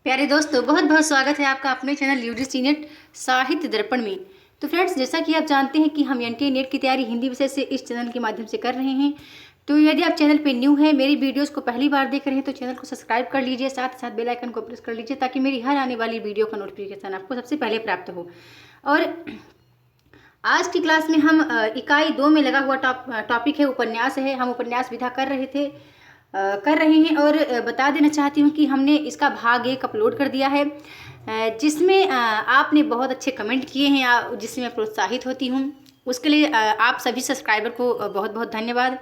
प्यारे दोस्तों, बहुत बहुत स्वागत है आपका अपने चैनल यूजीसी नेट साहित्य दर्पण में। तो फ्रेंड्स, जैसा कि आप जानते हैं कि हम एनटीए नेट की तैयारी हिंदी विषय से इस चैनल के माध्यम से कर रहे हैं। तो यदि आप चैनल पे न्यू हैं, मेरी वीडियोस को पहली बार देख रहे हैं, तो चैनल को सब्सक्राइब कर लीजिए, साथ ही साथ बेल आइकन को प्रेस कर लीजिए ताकि मेरी हर आने वाली वीडियो का नोटिफिकेशन आपको सबसे पहले प्राप्त हो। और आज की क्लास में हम इकाई 2 में लगा हुआ टॉपिक है उपन्यास है। हम उपन्यास विधा कर रहे हैं और बता देना चाहती हूँ कि हमने इसका भाग 1 अपलोड कर दिया है, जिसमें आपने बहुत अच्छे कमेंट किए हैं, जिससे मैं प्रोत्साहित होती हूँ। उसके लिए आप सभी सब्सक्राइबर को बहुत बहुत धन्यवाद।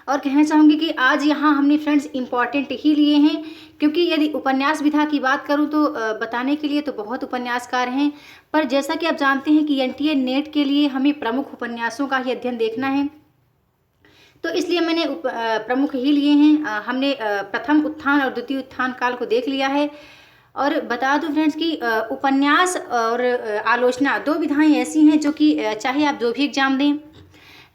और कहना चाहूँगी कि आज यहाँ हमने फ्रेंड्स इम्पॉर्टेंट ही लिए हैं, क्योंकि यदि उपन्यास विधा की बात करूँ तो बताने के लिए तो बहुत उपन्यासकार हैं, पर जैसा कि आप जानते हैं कि एनटीए नेट के लिए हमें प्रमुख उपन्यासों का ही अध्ययन देखना है, तो इसलिए मैंने प्रमुख ही लिए हैं। हमने प्रथम उत्थान और द्वितीय उत्थान काल को देख लिया है। और बता दूं फ्रेंड्स कि उपन्यास और आलोचना 2 विधाएं ऐसी हैं जो कि चाहे आप जो भी एग्जाम दें,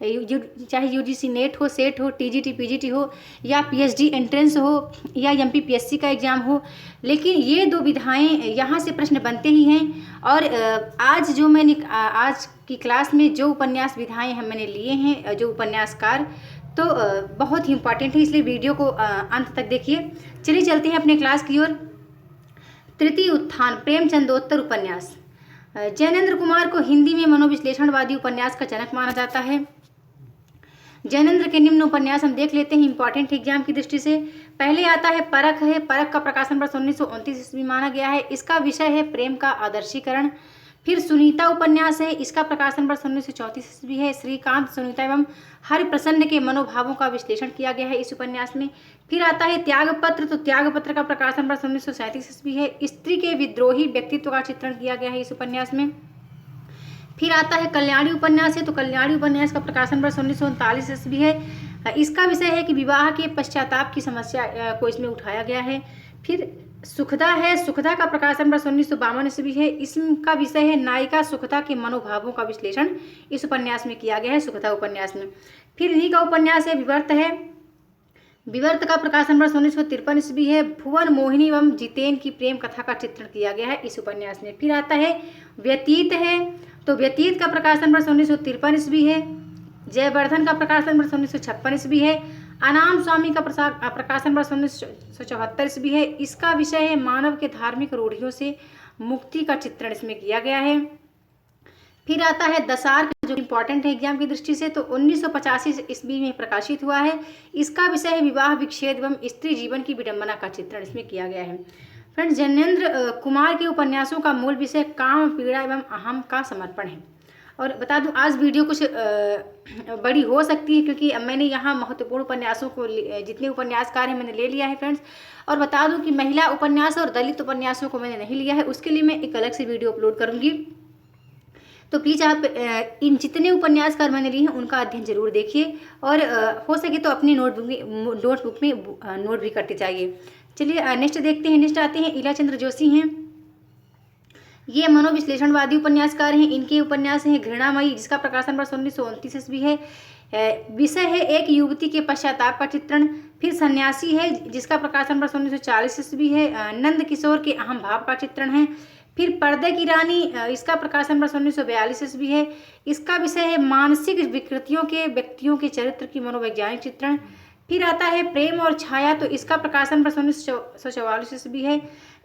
चाहे यूजीसी नेट हो, सेट हो, टीजीटी पीजीटी हो, या पीएचडी एंट्रेंस हो, या एमपीपीएससी का एग्जाम हो, लेकिन ये 2 विधाएं यहाँ से प्रश्न बनते ही हैं। और आज की क्लास में जो उपन्यास विधाएं मैंने लिए हैं, जो उपन्यासकार, तो बहुत ही इंपॉर्टेंट है, इसलिए वीडियो को अंत तक देखिए। चलिए चलते हैं अपने क्लास की ओर। तृतीय उत्थान प्रेमचंदोत्तर उपन्यास। जैनेन्द्र कुमार को हिंदी में मनोविश्लेषणवादी उपन्यास का जनक माना जाता है। जैनेन्द्र के निम्न उपन्यास हम देख लेते हैं, इंपॉर्टेंट एग्जाम की दृष्टि से। पहले आता है परख है। परख का प्रकाशन वर्ष 1929 ईस्वी माना गया है। इसका विषय है प्रेम का आदर्शीकरण। फिर सुनीता उपन्यास है। इसका प्रकाशन वर्ष 1934 ईस्वी है। श्रीकांत, सुनीता एवं हरिप्रसन्न के मनोभावों का विश्लेषण किया गया है इस उपन्यास में। फिर आता है त्यागपत्र। तो त्यागपत्र का प्रकाशन वर्ष 1937 ईस्वी है। स्त्री के विद्रोही व्यक्तित्व का चित्रण किया गया है इस उपन्यास में। फिर आता है कल्याणी उपन्यास है। तो कल्याणी उपन्यास का प्रकाशन वर्ष 1939 ईस्वी है। इसका विषय है कि विवाह के पश्चाताप की समस्या को इसमें उठाया गया है। फिर सुखदा है। सुखदा का प्रकाशन वर्ष 1952 ईस्वी है। इसका विषय है नायिका सुखदा के मनोभावों का विश्लेषण इस उपन्यास में किया गया है, सुखदा उपन्यास में। फिर इन्हीं का उपन्यास है विवर्त है। विवर्त का प्रकाशन वर्ष 1953 ईस्वी है। भुवन मोहिनी एवं जितेन की प्रेम कथा का चित्रण किया गया है इस उपन्यास में। फिर आता है व्यतीत है। तो व्यतीत का प्रकाशन वर्ष 1953 ईस्वी है। जयवर्धन का प्रकाशन वर्ष 1956 ईस्वी है। अनाम स्वामी का प्रकाशन वर्ष 1974 ईस्वी है। इसका विषय है मानव के धार्मिक रूढ़ियों से मुक्ति का चित्रण इसमें किया गया है। फिर आता है दसार, जो इंपॉर्टेंट है एग्जाम की दृष्टि से, तो 1985 ईस्वी में प्रकाशित हुआ है। इसका विषय है विवाह विच्छेद एवं स्त्री जीवन की विडंबना का चित्रण इसमें किया गया है। फ्रेंड्स, जैनेन्द्र कुमार के उपन्यासों का मूल विषय काम, पीड़ा एवं अहम का समर्पण है। और बता दूं, आज वीडियो कुछ बड़ी हो सकती है, क्योंकि मैंने यहाँ महत्वपूर्ण उपन्यासों को, जितने उपन्यासकार हैं मैंने ले लिया है फ्रेंड्स। और बता दूं कि महिला उपन्यास और दलित उपन्यासों को मैंने नहीं लिया है, उसके लिए मैं एक अलग से वीडियो अपलोड करूँगी। तो प्लीज़ आप इन जितने उपन्यासकार मैंने लिए हैं उनका अध्ययन जरूर देखिए, और हो सके तो अपनी नोटबुक में नोट भी करते जाइए। चलिए नेक्स्ट देखते हैं। नेक्स्ट आते हैं ईलाचंद्र जोशी हैं। ये मनोविश्लेषणवादी उपन्यासकार हैं। इनके उपन्यास हैं घृणामयी, जिसका प्रकाशन वर्ष 1929 ईस्वी है। विषय है एक युवती के पश्चाताप का चित्रण। फिर सन्यासी है, जिसका प्रकाशन वर्ष 1940 ईस्वी है। नंद किशोर के अहम भाव का चित्रण है। फिर पर्दे की रानी, इसका प्रकाशन वर्ष 1942 ईस्वी है। इसका विषय है मानसिक विकृतियों के व्यक्तियों के चरित्र की मनोवैज्ञानिक चित्रण। फिर आता है प्रेम और छाया। तो इसका प्रकाशन वर्ष 1944 ईस्वी है।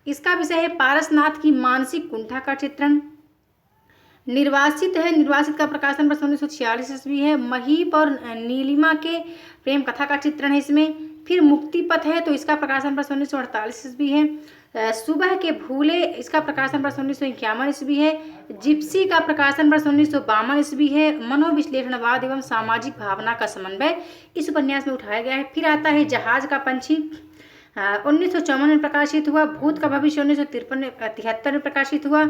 इसका विषय है पारसनाथ की मानसिक कुंठा का चित्रण। निर्वासित है। निर्वासित का प्रकाशन वर्ष 1946 ईस्वी है। महीप और नीलिमा के प्रेम कथा का चित्रण है इसमें। फिर मुक्ति पथ है। तो इसका प्रकाशन वर्ष 1948 ईस्वी है। सुबह के भूले, इसका प्रकाशन वर्ष 1951 ईस्वी है। जिप्सी का प्रकाशन वर्ष 1952 ईस्वी है। मनोविश्लेषणवाद एवं सामाजिक भावना का समन्वय इस उपन्यास में उठाया गया है। फिर आता है जहाज का पंछी, 1954 में प्रकाशित हुआ। भूत का भविष्य 1973 में प्रकाशित हुआ।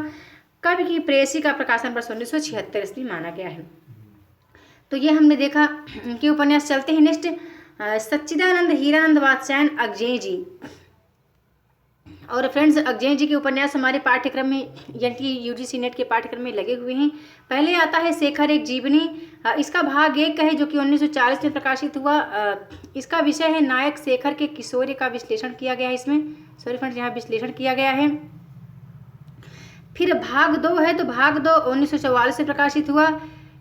कवि की प्रेयसी का प्रकाशन वर्ष 1976 ईस्वी माना गया है। तो ये हमने देखा इनके उपन्यास। चलते हैं नेक्स्ट। सच्चिदानंद हीरानंद वात्स्यायन अग्जे जी। और फ्रेंड्स अजय जी के उपन्यास हमारे पाठ्यक्रम में एनटीए यूजीसी नेट के पाठ्यक्रम में लगे हुए हैं। पहले आता है शेखर एक जीवनी, इसका भाग 1 है जो कि 1940 में प्रकाशित हुआ। इसका विषय है नायक शेखर के किशोर्य का विश्लेषण किया गया है इसमें। सॉरी फ्रेंड्स, यहाँ विश्लेषण किया गया है। फिर भाग 2 है, तो भाग 2 1944 में प्रकाशित हुआ।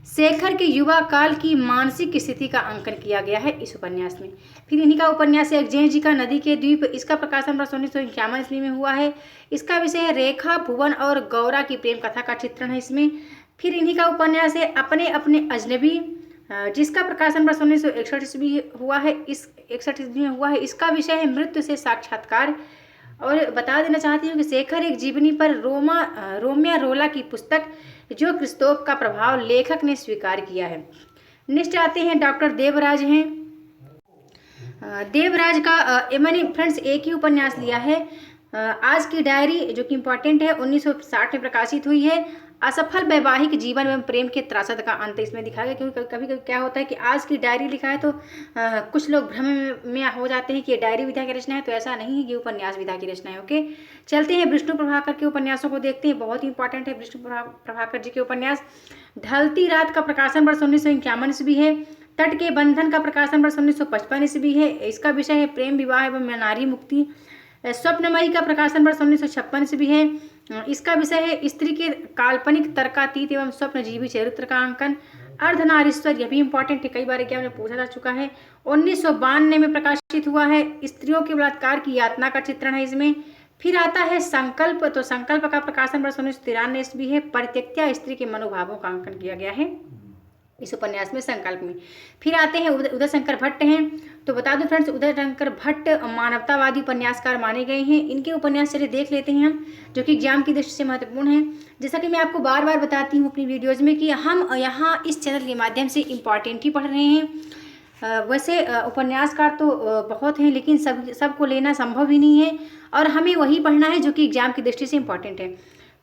शेखर के युवा काल की मानसिक स्थिति का अंकन किया गया है इस उपन्यास में। फिर इन्हीं का उपन्यास है अजय जी का नदी के द्वीप, इसका प्रकाशन वर्ष 1951 ईस्वी में हुआ है। इसका विषय है रेखा, भुवन और गौरा की प्रेम कथा का चित्रण है इसमें। फिर इन्हीं का उपन्यास है अपने अपने अजनबी, जिसका प्रकाशन वर्ष 1961 ईस्वी हुआ है। 61 ईस्वी में हुआ है। इसका विषय है मृत्यु से साक्षात्कार। और बता देना चाहती हूँ कि शेखर एक जीवनी पर रोमिया रोला की पुस्तक जो क्रिस्तोफ का प्रभाव लेखक ने स्वीकार किया है। नेक्स्ट आते हैं डॉक्टर देवराज हैं। देवराज का मैंने फ्रेंड्स एक ही उपन्यास लिया है, आज की डायरी, जो कि इम्पोर्टेंट है, 1960 में प्रकाशित हुई है। असफल वैवाहिक जीवन एवं प्रेम के त्रासद का अंत इसमें दिखाया गया। क्योंकि कभी कभी क्या होता है कि आज की डायरी लिखा है तो कुछ लोग भ्रम में हो जाते हैं कि ये डायरी विधा की रचना है, तो ऐसा नहीं है, ये उपन्यास विधा की रचना है। ओके, चलते हैं विष्णु प्रभाकर के उपन्यासों को देखते हैं। बहुत ही इंपॉर्टेंट है विष्णु प्रभाकर जी के उपन्यास। ढलती रात का प्रकाशन वर्ष 1951 ईस्वी है। तट के बंधन का प्रकाशन वर्ष 1955 ईस्वी है। इसका विषय है प्रेम विवाह एवं नारी मुक्ति। स्वप्नमयी का प्रकाशन वर्ष 1956 ईस्वी है। इसका विषय है स्त्री के काल्पनिक तर्कातीत एवं स्वप्नजीवी चरित्र का अंकन। अर्धनारीश्वर, यह भी इंपॉर्टेंट है, कई बार एग्जाम में पूछा जा चुका है। 1992 में प्रकाशित हुआ है। स्त्रियों के बलात्कार की यातना का चित्रण है इसमें। फिर आता है संकल्प, तो संकल्प का प्रकाशन वर्ष 1993 ईस्वी है। परित्यक्ता स्त्री के मनोभावों का अंकन किया गया है इस उपन्यास में, संकल्प में। फिर आते हैं उदय शंकर भट्ट हैं। तो बता दूं फ्रेंड्स, उदय शंकर भट्ट मानवतावादी उपन्यासकार माने गए हैं। इनके उपन्यास चलिए देख लेते हैं हम, जो कि एग्जाम की दृष्टि से महत्वपूर्ण है। जैसा कि मैं आपको बार बार बताती हूँ अपनी वीडियोज़ में कि हम यहाँ इस चैनल के माध्यम से इम्पॉर्टेंट ही पढ़ रहे हैं। वैसे उपन्यासकार तो बहुत हैं, लेकिन सबको लेना संभव ही नहीं है, और हमें वही पढ़ना है जो कि एग्जाम की दृष्टि से इम्पॉर्टेंट है।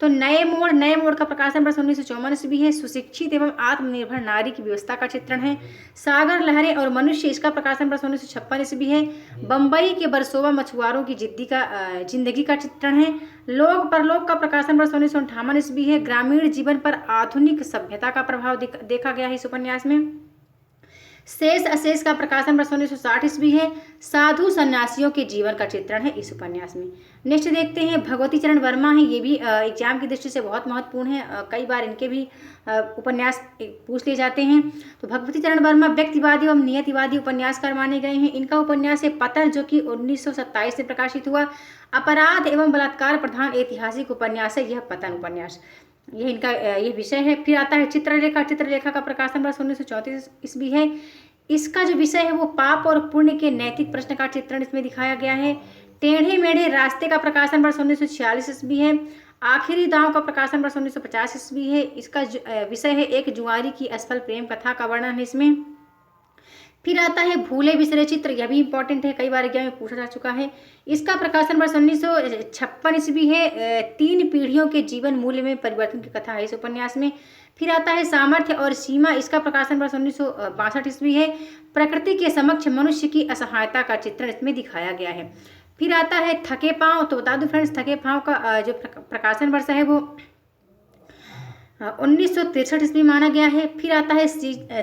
तो नए मोड़ का प्रकाशन वर्ष 1954 ईस्वी है। सुशिक्षित एवं आत्मनिर्भर नारी की व्यवस्था का चित्रण है। सागर लहरें और मनुष्य, इसका प्रकाशन वर्ष 1956 ईस्वी है। बम्बई के बरसोवा मछुआरों की जिंदगी का चित्रण है। लोक परलोक का प्रकाशन वर्ष 1958 ईस्वी है। ग्रामीण जीवन पर आधुनिक सभ्यता का प्रभाव देखा गया है इस उपन्यास में। शेष अशेष का प्रकाशन वर्ष 1960 ईस्वी है। साधु सन्यासियों के जीवन का चित्रण है इस उपन्यास में। नेक्स्ट देखते हैं भगवती चरण वर्मा है। ये भी एग्जाम की दृष्टि से बहुत महत्वपूर्ण है, कई बार इनके भी उपन्यास पूछ लिए जाते हैं। तो भगवती चरण वर्मा व्यक्तिवादी एवं नियतिवादी उपन्यासकार माने गए हैं। इनका उपन्यास है पतन, जो कि 1927 में प्रकाशित हुआ। अपराध एवं बलात्कार प्रधान ऐतिहासिक उपन्यास है यह पतन उपन्यास, यह इनका ये विषय है। फिर आता है चित्रलेखा का प्रकाशन वर्ष 1934 ईस्वी है। इसका जो विषय है वो पाप और पुण्य के नैतिक प्रश्न का चित्रण इसमें दिखाया गया है। टेढ़े मेढ़े रास्ते का प्रकाशन वर्ष 1946 ईस्वी है। आखिरी दांव का प्रकाशन वर्ष 1950 ईस्वी है। इसका विषय है एक जुआरी की असफल प्रेम कथा का वर्णन है इसमें। फिर आता है भूले बिसरे चित्र, यह भी इंपॉर्टेंट है, कई बार एग्जाम में पूछा जा चुका है। इसका प्रकाशन वर्ष 1956 ईस्वी है। 3 पीढ़ियों के जीवन मूल्य में परिवर्तन की कथा है इस उपन्यास में। फिर आता है सामर्थ्य और सीमा, इसका प्रकाशन वर्ष 1962 ईस्वी है। प्रकृति के समक्ष मनुष्य की असहायता का चित्रण इसमें दिखाया गया है। फिर आता है थके पांव, तो बता दूं फ्रेंड्स, थके पांव का जो प्रकाशन वर्ष है वो 1963 ईस्वी माना गया है। फिर आता है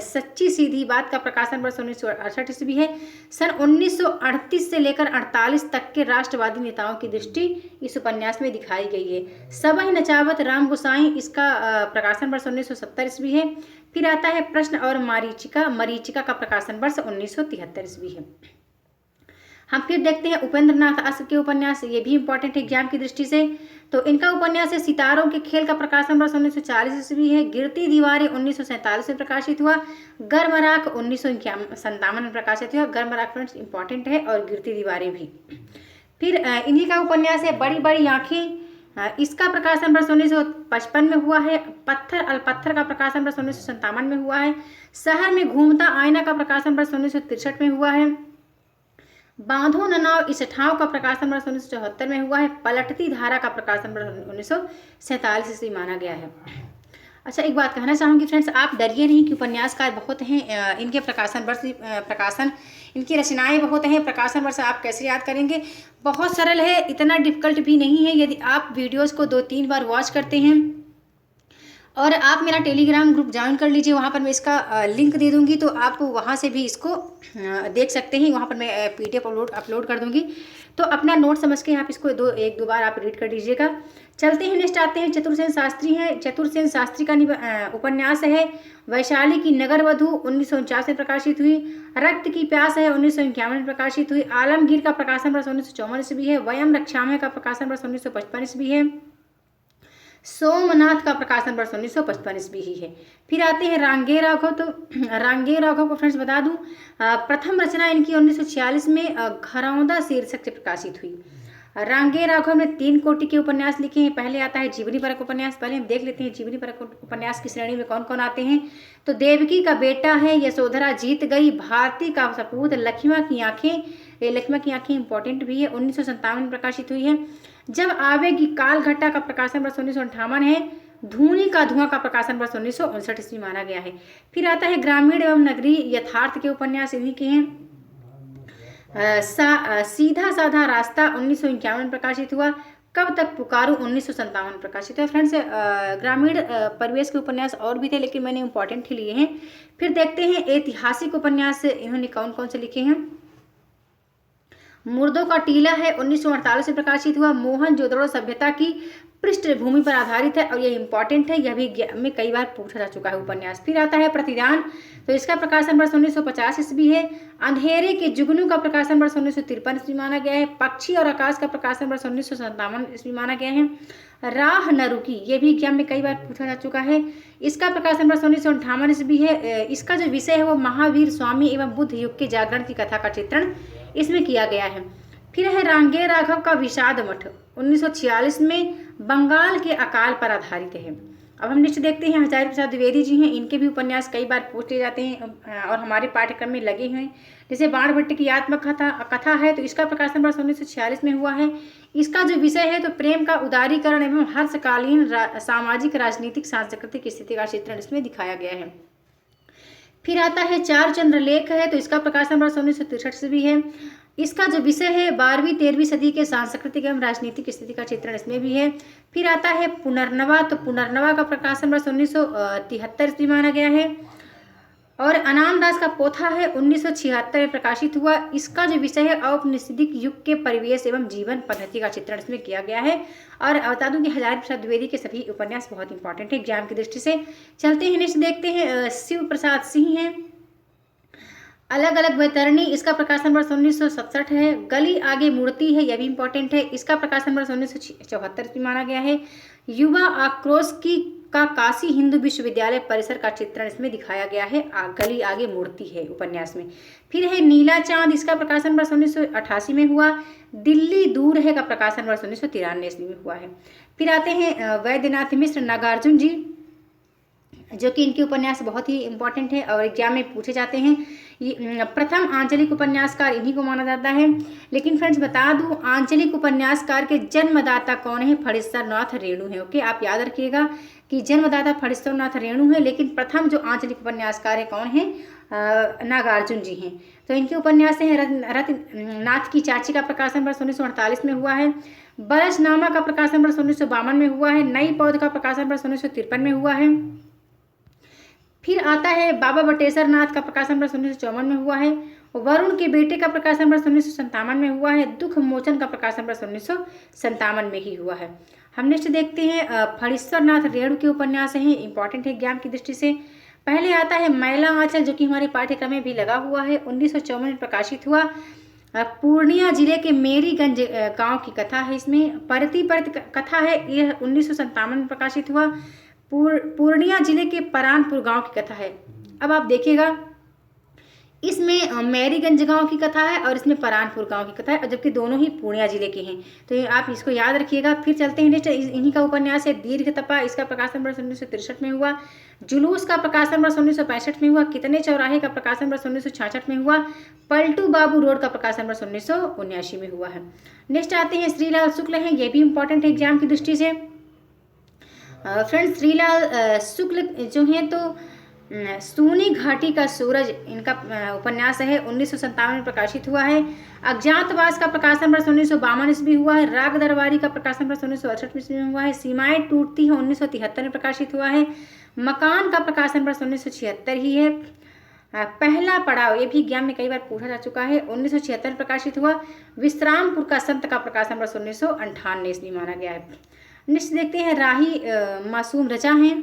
सच्ची सीधी बात का प्रकाशन वर्ष 1968 ईस्वी है। सन 1938 से लेकर 48 तक के राष्ट्रवादी नेताओं की दृष्टि इस उपन्यास में दिखाई गई है। सबई नचावत राम गोसाई, इसका प्रकाशन वर्ष 1970 ईस्वी है। फिर आता है प्रश्न और मरीचिका का प्रकाशन वर्ष 1973 ईस्वी है। हम फिर देखते हैं उपेंद्र नाथ अस्क के उपन्यास, ये भी इंपॉर्टेंट है एग्जाम की दृष्टि से। तो इनका उपन्यास है सितारों के खेल का प्रकाशन वर्ष 1940 ईस्वी है। गिरती दीवारें 1947 में प्रकाशित हुआ। गर्मराख 1957 में प्रकाशित हुआ। गर्मराख फ्रेंड्स इंपॉर्टेंट है, और गिरती दीवारें भी। फिर इन्हीं का उपन्यास है बड़ी बड़ी आंखें, इसका प्रकाशन वर्ष 1955 में हुआ है। पत्थर का प्रकाशन वर्ष 1957 में हुआ है। शहर में घूमता आईना का प्रकाशन वर्ष 1963 में हुआ है। बांधो न नाव इस ठाव का प्रकाशन वर्ष 1974 में हुआ है। पलटती धारा का प्रकाशन वर्ष 1947 ईस्वी माना गया है। अच्छा, एक बात कहना चाहूँगी फ्रेंड्स, आप डरिए नहीं कि उपन्यासकार बहुत हैं, इनके प्रकाशन इनकी रचनाएं बहुत हैं। प्रकाशन वर्ष आप कैसे याद करेंगे, बहुत सरल है, इतना डिफिकल्ट भी नहीं है। यदि आप वीडियोज़ को 2-3 बार वॉच करते हैं और आप मेरा टेलीग्राम ग्रुप ज्वाइन कर लीजिए, वहाँ पर मैं इसका लिंक दे दूँगी, तो आप वहाँ से भी इसको देख सकते हैं। वहाँ पर मैं PDF अपलोड कर दूँगी, तो अपना नोट समझ के आप इसको 1-2 बार आप रीड कर लीजिएगा। चलते हैं, नेक्स्ट आते हैं, चतुर्सेन शास्त्री हैं। चतुर्सेन शास्त्री का उपन्यास है वैशाली की नगरवधू, 1949 में प्रकाशित हुई। रक्त की प्यास है, 1951 में प्रकाशित हुई। आलमगीर का प्रकाशन वर्ष 1954 ईस्वी है। वयम रक्षामय का प्रकाशन वर्ष 1955 ईस्वी है। सोमनाथ का प्रकाशन वर्ष 1955 ईस्वी ही है। फिर आते हैं रांगे राघव। तो रांगे राघव को फ्रेंड्स बता दूं, प्रथम रचना इनकी 1946 में घरौंदा शीर्षक से प्रकाशित हुई। रांगे राघव ने 3 कोटि के उपन्यास लिखे हैं। पहले आता है जीवनी परक उपन्यास। पहले हम देख लेते हैं जीवनी परक उपन्यास की श्रेणी में कौन कौन आते हैं। तो देवकी का बेटा है, यशोधरा जीत गई, भारती का सपूत, लक्ष्मण की आंखें। लक्ष्मण की आंखें इंपॉर्टेंट भी है, 1957 में प्रकाशित हुई है। जब आवेगी काल घटा का प्रकाशन वर्ष 1958 है। धूनी का धुआं का प्रकाशन वर्ष 1959 ईस्वी माना गया है। फिर आता है ग्रामीण एवं नगरीय यथार्थ के उपन्यास, इन्हीं के हैं। सीधा साधा रास्ता 1951 में प्रकाशित हुआ। कब तक पुकारूं 1957 में प्रकाशित हुआ। फ्रेंड्स, ग्रामीण परिवेश के उपन्यास और भी थे, लेकिन मैंने इंपॉर्टेंट ही लिए हैं। फिर देखते हैं ऐतिहासिक उपन्यास इन्होंने कौन कौन से लिखे हैं। मुर्दों का टीला है, 1948 में प्रकाशित हुआ। मोहनजोदड़ो सभ्यता की पृष्ठभूमि पर आधारित है और यह इंपॉर्टेंट है, यह भी में कई बार पूछा जा चुका है उपन्यास। फिर आता है प्रतिदान, तो इसका प्रकाशन वर्ष 1950 ईस्वी है। अंधेरे के जुगनू का प्रकाशन वर्ष 1953 ईस्वी माना गया है। पक्षी और आकाश का प्रकाशन वर्ष 1957 ईस्वी माना गया है। राह न रुकी, ये भी एग्जाम में कई बार पूछा जा चुका है। इसका प्रकाशन वर्ष 1958 ईस्वी है। इसका जो विषय है वो महावीर स्वामी एवं बुद्ध युग के जागरण की कथा का चित्रण इसमें किया गया है। फिर है रांगे राघव का विषाद मठ, 1946 में बंगाल के अकाल पर आधारित है। अब हम नेक्स्ट देखते हैं, हजारी प्रसाद द्विवेदी जी हैं। इनके भी उपन्यास कई बार पूछे जाते हैं और हमारे पाठ्यक्रम में लगे हैं। जैसे बाण भट्ट की आत्मकथा है, तो इसका प्रकाशन वर्ष 1946 में हुआ है। इसका जो विषय है तो प्रेम का उदारीकरण एवं हर्षकालीन सामाजिक राजनीतिक सांस्कृतिक स्थिति का चित्रण इसमें दिखाया गया है। फिर आता है चार चंद्रलेख है, तो इसका प्रकाशन वर्ष 1963 से भी है। इसका जो विषय है 12वीं-13वीं सदी के सांस्कृतिक एवं राजनीतिक स्थिति का चित्रण इसमें भी है। फिर आता है पुनर्नवा, तो पुनर्नवा का प्रकाशन वर्ष 1973 ईस्वी माना गया है। और अनाम दास का पोथा है, 1976 में प्रकाशित हुआ। इसका जो विषय है औपनिषदिक युग के परिवेश एवं जीवन पद्धति का चित्रण इसमें किया गया है। और बता दूं कि हजारी प्रसाद द्विवेदी के सभी उपन्यास बहुत इंपॉर्टेंट है एग्जाम की दृष्टि से। चलते हैं नेक्स्ट देखते हैं, शिव प्रसाद सिंह हैं। अलग अलग वैतरणी, इसका प्रकाशन वर्ष 1967 है। गली आगे मूर्ति है, यह भी इंपॉर्टेंट है। इसका प्रकाशन वर्ष 1974 में माना गया है। युवा आक्रोश का काशी हिंदू विश्वविद्यालय परिसर का चित्रण इसमें दिखाया गया है। गली आगे मूर्ति है उपन्यास में। फिर है नीला चांद, इसका प्रकाशन वर्ष 1988 में हुआ। दिल्ली दूर है का प्रकाशन वर्ष 1993 ईस्वी में हुआ है। फिर आते हैं वैद्यनाथ मिश्र नागार्जुन जी, जो कि इनके उपन्यास बहुत ही इंपॉर्टेंट है और एग्जाम में पूछे जाते हैं। ये प्रथम आंचलिक उपन्यासकार इन्हीं को माना जाता है। लेकिन फ्रेंड्स बता दूं, आंचलिक उपन्यासकार के जन्मदाता कौन है? फणीश्वरनाथ रेणु है। ओके, आप याद रखिएगा कि जन्मदाता फणीश्वरनाथ रेणु है, लेकिन प्रथम जो आंचलिक उपन्यासकार है कौन है? नागार्जुन जी हैं। तो इनके उपन्यास हैं रत्नाथ की चाची का प्रकाशन वर्ष 1948 में हुआ है। बरसनामा का प्रकाशन वर्ष 1952 में हुआ है। नई पौध का प्रकाशन वर्ष 1953 में हुआ है। फिर आता है बाबा बटेश्वर नाथ का प्रकाशन वर्ष 1954 में हुआ है। वरुण के बेटे का प्रकाशन वर्ष 1957 में हुआ है। दुख मोचन का प्रकाशन वर्ष 1957 में ही हुआ है। हम नेक्स्ट देखते हैं फणीश्वरनाथ रेणु के उपन्यास हैं, इंपॉर्टेंट है एग्जाम की दृष्टि से। पहले आता है मैला आंचल, जो कि हमारे पाठ्यक्रम में भी लगा हुआ है, 1954 में प्रकाशित हुआ। पूर्णिया जिले के मेरीगंज गांव की कथा है इसमें। परती कथा है, यह 1957 में प्रकाशित हुआ। पूर्णिया जिले के परानपुर गांव की कथा है। अब आप देखिएगा, इसमें मेरीगंज गांव की कथा है और इसमें परानपुर गांव की कथा है, और जबकि दोनों ही पूर्णिया जिले के हैं, तो आप इसको याद रखिएगा। फिर चलते हैं नेक्स्ट, इन्हीं का उपन्यास है दीर्घ तपा, इसका प्रकाशन वर्ष 1963 में हुआ। जुलूस का प्रकाशन वर्ष 1965 में हुआ। कितने चौराहे का प्रकाशन वर्ष 1966 में हुआ। पलटू बाबू रोड का प्रकाशन वर्ष 1979 में हुआ है। नेक्स्ट आते हैं श्रीलाल शुक्ल हैं, ये भी इंपॉर्टेंट है एग्जाम की दृष्टि से। फ्रेंड्स, श्रीलाल शुक्ल जो हैं तो सूनी घाटी का सूरज इनका उपन्यास है, 1957 में प्रकाशित हुआ है। अज्ञातवास का प्रकाशन वर्ष 1952 ईस्वी हुआ है। राग दरबारी का प्रकाशन वर्ष 1968 ईस्वी में हुआ है। सीमाएं टूटती है 1973 में प्रकाशित हुआ है। मकान का प्रकाशन वर्ष 1976 ही है। पहला पड़ाव, ये भी एग्जाम में कई बार पूछा जा चुका है, 1976 में प्रकाशित हुआ। विश्रामपुर का संत का प्रकाशन वर्ष 1998 ईस्वी माना गया है। नेक्स्ट देखते हैं, राही मासूम रचा हैं,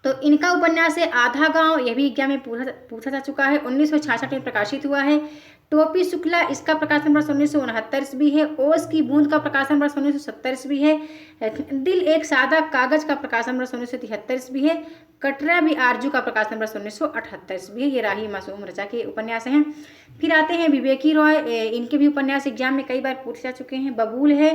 तो इनका उपन्यास है आधा गांव, यह भी एग्जाम में पूछा जा चुका है, 1966 में प्रकाशित हुआ है। टोपी शुक्ला, इसका प्रकाशन वर्ष 1969 ईस्वी है। ओस की बूंद का प्रकाशन वर्ष 1970 ईस्वी है। दिल एक सादा कागज का प्रकाशन वर्ष 1973 ईस्वी है। कटरा भी आरजू का प्रकाशन वर्ष 1978 ईस्वी है। ये राही मासूम रचा के उपन्यास हैं। फिर आते हैं विवेकी रॉय, इनके भी उपन्यास एग्जाम में कई बार पूछे जा चुके हैं। बबूल है,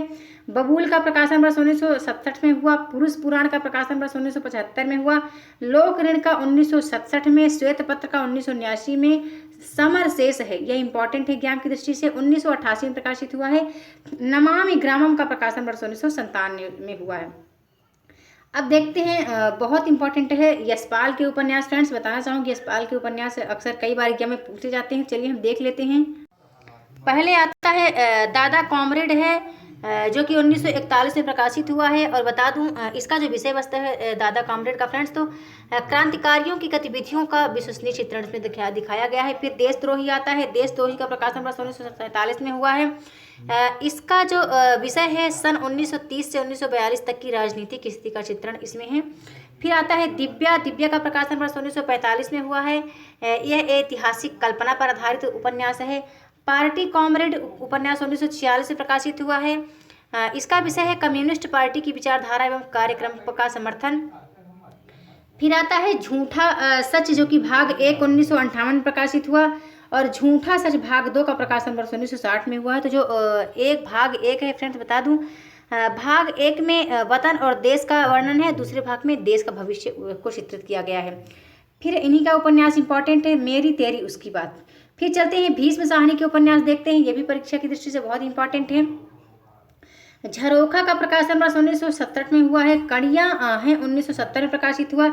बबूल का प्रकाशन वर्ष 1967 में हुआ। पुरुष पुराण का प्रकाशन वर्ष 1975 में हुआ। लोक ऋण का 1967 में, श्वेत पत्र का 1989 में, समर शेष है, यह इंपॉर्टेंट है एग्जाम की दृष्टि से, 1988 में प्रकाशित हुआ है। नमामि ग्रामम का प्रकाशन वर्ष 1997 में हुआ है। अब देखते हैं, बहुत इंपॉर्टेंट है यशपाल के उपन्यास। फ्रेंड्स बताना चाहूँगी, यशपाल के उपन्यास अक्सर कई बार एग्जाम में पूछे जाते हैं। चलिए हम देख लेते हैं। पहले आता है दादा कॉमरेड है, जो कि 1941 में प्रकाशित हुआ है। और बता दूं, इसका जो विषय वस्तु है दादा कॉमरेड का फ्रेंड्स, तो क्रांतिकारियों की गतिविधियों का विश्वसनीय चित्रण इसमें दिखाया गया है। फिर देशद्रोही आता है, देशद्रोही का प्रकाशन वर्ष 1947 में हुआ है। इसका जो विषय है सन 1930 से 1942 तक की राजनीतिक स्थिति का चित्रण इसमें है। फिर आता है दिव्या, दिव्या का प्रकाशन वर्ष 1945 में हुआ है। यह ऐतिहासिक कल्पना पर आधारित उपन्यास है। पार्टी कॉमरेड उपन्यास 1946 से प्रकाशित हुआ है। इसका विषय है कम्युनिस्ट पार्टी की विचारधारा एवं कार्यक्रम का समर्थन। फिर आता है झूठा सच, जो कि भाग 1 1958 में प्रकाशित हुआ। और झूठा सच भाग 2 का प्रकाशन वर्ष 1960 में हुआ है। तो जो भाग 1 है फ्रेंड्स, बता दूं, भाग 1 में वतन और देश का वर्णन है, दूसरे भाग में देश का भविष्य को चित्रित किया गया है। फिर इन्हीं का उपन्यास इंपॉर्टेंट है, मेरी तेरी उसकी बात। फिर चलते हैं भीष्म साहनी के उपन्यास देखते हैं, ये भी परीक्षा की दृष्टि से बहुत इंपॉर्टेंट है। झरोखा का प्रकाशन वर्ष 1967 में हुआ है। कड़ियाँ हैं 1970 में प्रकाशित हुआ।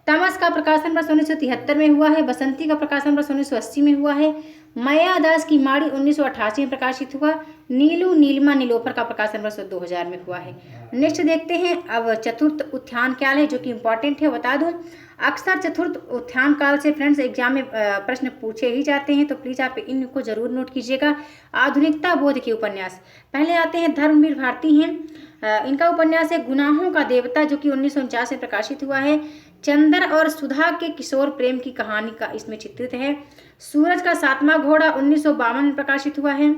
तमस का प्रकाशन वर्ष 1973 में हुआ है। बसंती का प्रकाशन वर्ष 1980 में हुआ है। माया दास की माड़ी 1988 में प्रकाशित हुआ। नीलू नीलिमा नीलोफर का प्रकाशन वर्ष 2000 में हुआ है। नेक्स्ट देखते हैं, अब चतुर्थ उत्थान काल है, जो कि इंपॉर्टेंट है। बता दूं, अक्सर चतुर्थ उत्थान काल से फ्रेंड्स एग्जाम में प्रश्न पूछे ही जाते हैं, तो प्लीज़ आप इनको जरूर नोट कीजिएगा। आधुनिकता बोध के उपन्यास, पहले आते हैं धर्मवीर भारती हैं, इनका उपन्यास है गुनाहों का देवता, जो कि 1949 में प्रकाशित हुआ है। चंद्र और सुधा के किशोर प्रेम की कहानी का इसमें चित्रित है। सूरज का सातवां घोड़ा 1952 में प्रकाशित हुआ है।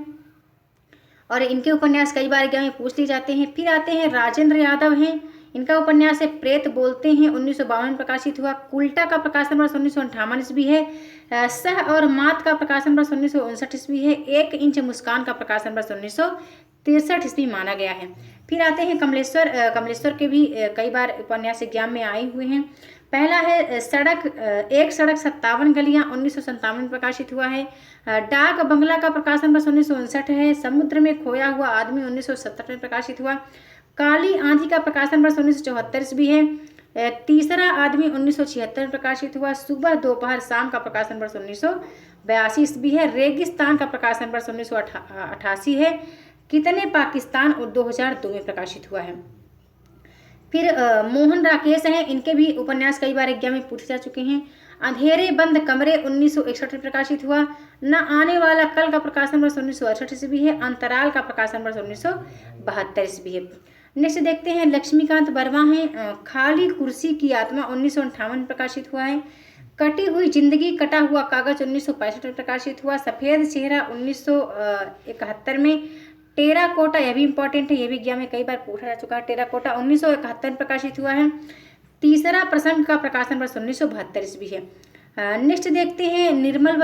और इनके उपन्यास कई बार एग्जाम में पूछ लिए जाते हैं। फिर आते हैं राजेंद्र यादव हैं, इनका उपन्यास है प्रेत बोलते हैं, 1952 में प्रकाशित हुआ। उल्टा का प्रकाशन वर्ष 1958 ईस्वी है। सह और मात का प्रकाशन वर्ष 1959 ईस्वी है। 1 इंच मुस्कान का प्रकाशन वर्ष 1963 ईस्वी माना गया है। फिर आते हैं कमलेश्वर, कमलेश्वर के भी कई बार उपन्यास एग्जाम में आए हुए हैं। पहला है एक सड़क 57 गलियां, 1957 में प्रकाशित हुआ है। डाक बंगला का प्रकाशन वर्ष 1959 है। समुद्र में खोया हुआ आदमी 1970 में प्रकाशित हुआ। काली आंधी का प्रकाशन वर्ष 1974 ईस्वी है। तीसरा आदमी 1976 में प्रकाशित हुआ। सुबह दोपहर शाम का प्रकाशन वर्ष 1982 ईस्वी है। रेगिस्तान का प्रकाशन वर्ष 1988 है। कितने पाकिस्तान और 2002 में प्रकाशित हुआ है। फिर मोहन राकेश हैं, इनके भी उपन्यास कई बार एग्जाम में पूछे जा चुके हैं। अंधेरे बंद कमरे 1961 में प्रकाशित हुआ। न आने वाला कल का प्रकाशन वर्ष 1968 ईस्वी है। अंतराल का प्रकाशन वर्ष 1972 ईस्वी है। नेक्स्ट देखते हैं लक्ष्मीकांत वर्मा हैं, खाली कुर्सी की आत्मा 1958 में प्रकाशित हुआ है। कटी हुई जिंदगी कटा हुआ कागज 1965 में प्रकाशित हुआ। सफ़ेद चेहरा 1971 में। टेराकोटा, यह भी इंपॉर्टेंट है, यह भी एग्जाम में कई बार पूछा जा चुका है। टेराकोटा 1971 में प्रकाशित हुआ है। तीसरा प्रसंग का प्रकाशन वर्ष 1972 ईस्वी है। नेक्स्ट देखते हैं निर्मल वर्मा